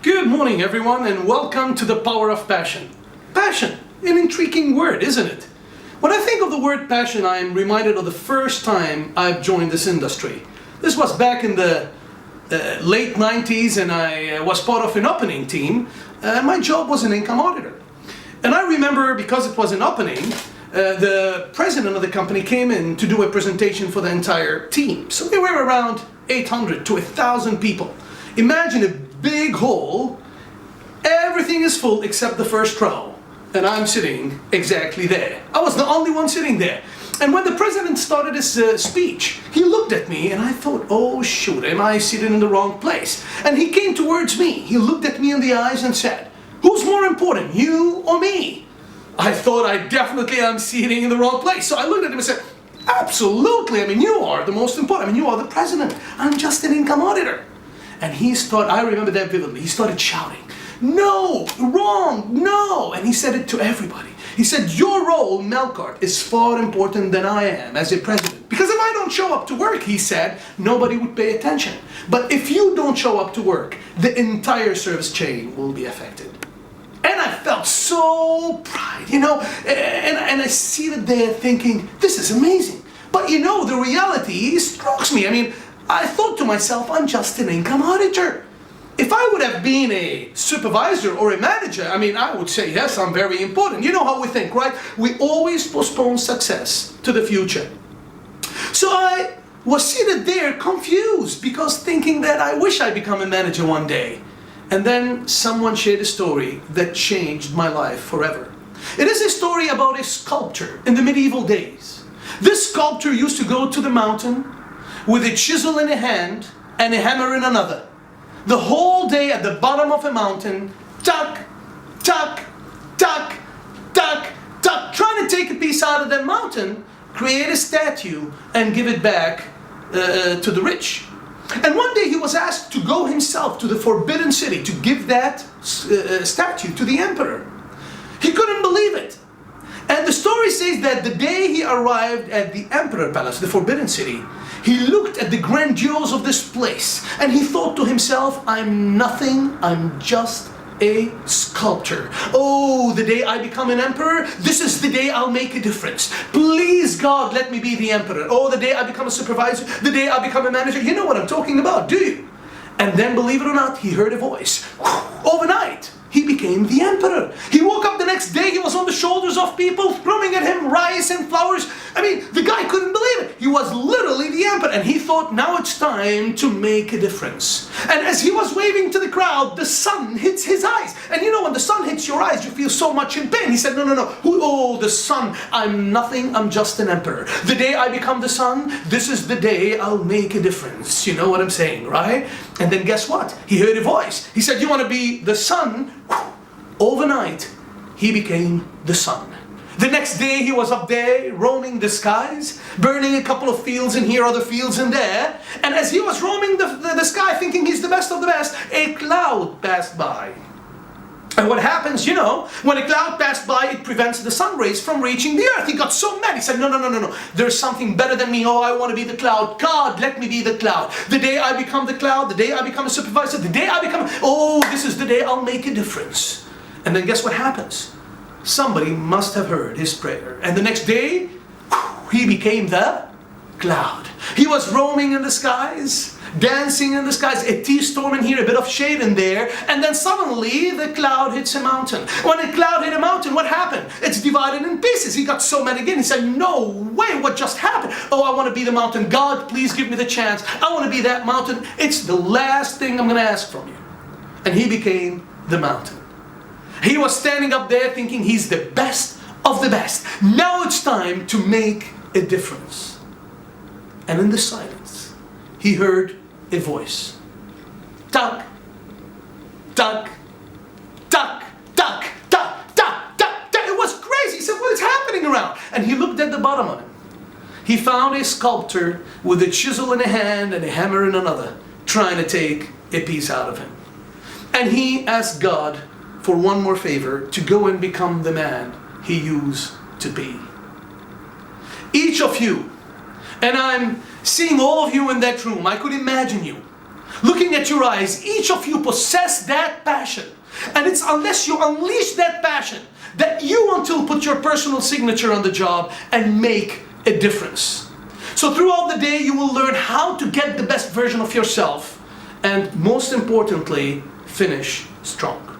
Good morning, everyone, and welcome to the Power of Passion. Passion, an intriguing word, isn't it? When I think of the word passion, I am reminded of the first time I've joined this industry. This was back in the late 90s, and I was part of an opening team. My job was an income auditor. And I remember, because it was an opening, the president of the company came in to do a presentation for the entire team. So we were around 800 to 1,000 people. Imagine a big hall, everything is full except the first row, and I'm sitting exactly there. I was the only one sitting there. And when the president started his speech, he looked at me and I thought, oh shoot, am I sitting in the wrong place? And he came towards me, he looked at me in the eyes and said, who's more important, you or me? I thought I definitely am sitting in the wrong place. So I looked at him and said, absolutely, you are the most important, you are the president, I'm just an income auditor. And he started, I remember that vividly, he started shouting, no, wrong, no. And he said it to everybody. He said, your role, Melkart, is far important than I am as a president. Because if I don't show up to work, he said, nobody would pay attention. But if you don't show up to work, the entire service chain will be affected. And I felt so pride, and I seated there thinking, this is amazing. But the reality strikes me. I thought to myself, I'm just an income auditor. If I would have been a supervisor or a manager, I would say, yes, I'm very important. You know how we think, right? We always postpone success to the future. So I was seated there confused because thinking that I wish I'd become a manager one day. And then someone shared a story that changed my life forever. It is a story about a sculptor in the medieval days. This sculptor used to go to the mountain with a chisel in a hand and a hammer in another. The whole day at the bottom of a mountain, tuck, tuck, tuck, tuck, tuck, trying to take a piece out of the mountain, create a statue and give it back to the rich. And one day he was asked to go himself to the forbidden city to give that statue to the emperor. He couldn't believe it. And the story says that the day he arrived at the emperor palace, the forbidden city, he looked at the grandiose of this place and he thought to himself, I'm nothing, I'm just a sculptor. Oh, the day I become an emperor, this is the day I'll make a difference. Please God, let me be the emperor. Oh, the day I become a supervisor, the day I become a manager. You know what I'm talking about, do you? And then, believe it or not, he heard a voice. Overnight, he became the emperor. He woke up the next day, he was on the shoulders of people throwing at him rice and flowers. The guy couldn't believe it. He was literally the emperor, and he thought, now it's time to make a difference. And as he was waving to the crowd, the sun hits his eyes. And when the sun hits your eyes, you feel so much in pain. He said, no. Oh, the sun, I'm nothing, I'm just an emperor. The day I become the sun, this is the day I'll make a difference. You know what I'm saying, right? And then guess what? He heard a voice. He said, you want to be the sun? Overnight, he became the sun. The next day, he was up there roaming the skies, burning a couple of fields in here, other fields in there. And as he was roaming the sky, thinking he's the best of the best, a cloud passed by. And what happens, when a cloud passed by, it prevents the sun rays from reaching the earth. He got so mad, he said, no. There's something better than me. Oh, I want to be the cloud. God, let me be the cloud. The day I become the cloud, the day I become a supervisor, the day I become, this is the day I'll make a difference. And then guess what happens? Somebody must have heard his prayer. And the next day, he became the cloud. He was roaming in the skies, dancing in the skies, a tea storm in here, a bit of shade in there, and then suddenly the cloud hits a mountain. When a cloud hit a mountain, what happened? It's divided in pieces. He got so mad again. He said, no way, what just happened? Oh, I want to be the mountain. God, please give me the chance. I want to be that mountain. It's the last thing I'm going to ask from you. And he became the mountain. He was standing up there thinking he's the best of the best. Now it's time to make a difference. And in the silence, he heard a voice. Tuck, tuck, tuck, tuck, tuck, tuck, tuck. It was crazy. He said, what is happening around? And he looked at the bottom of it. He found a sculptor with a chisel in a hand and a hammer in another, trying to take a piece out of him. And he asked God for one more favor, to go and become the man he used to be. Each of you, and I'm seeing all of you in that room, I could imagine you. Looking at your eyes, each of you possess that passion. And it's unless you unleash that passion that you until put your personal signature on the job and make a difference. So throughout the day, you will learn how to get the best version of yourself and most importantly, finish strong.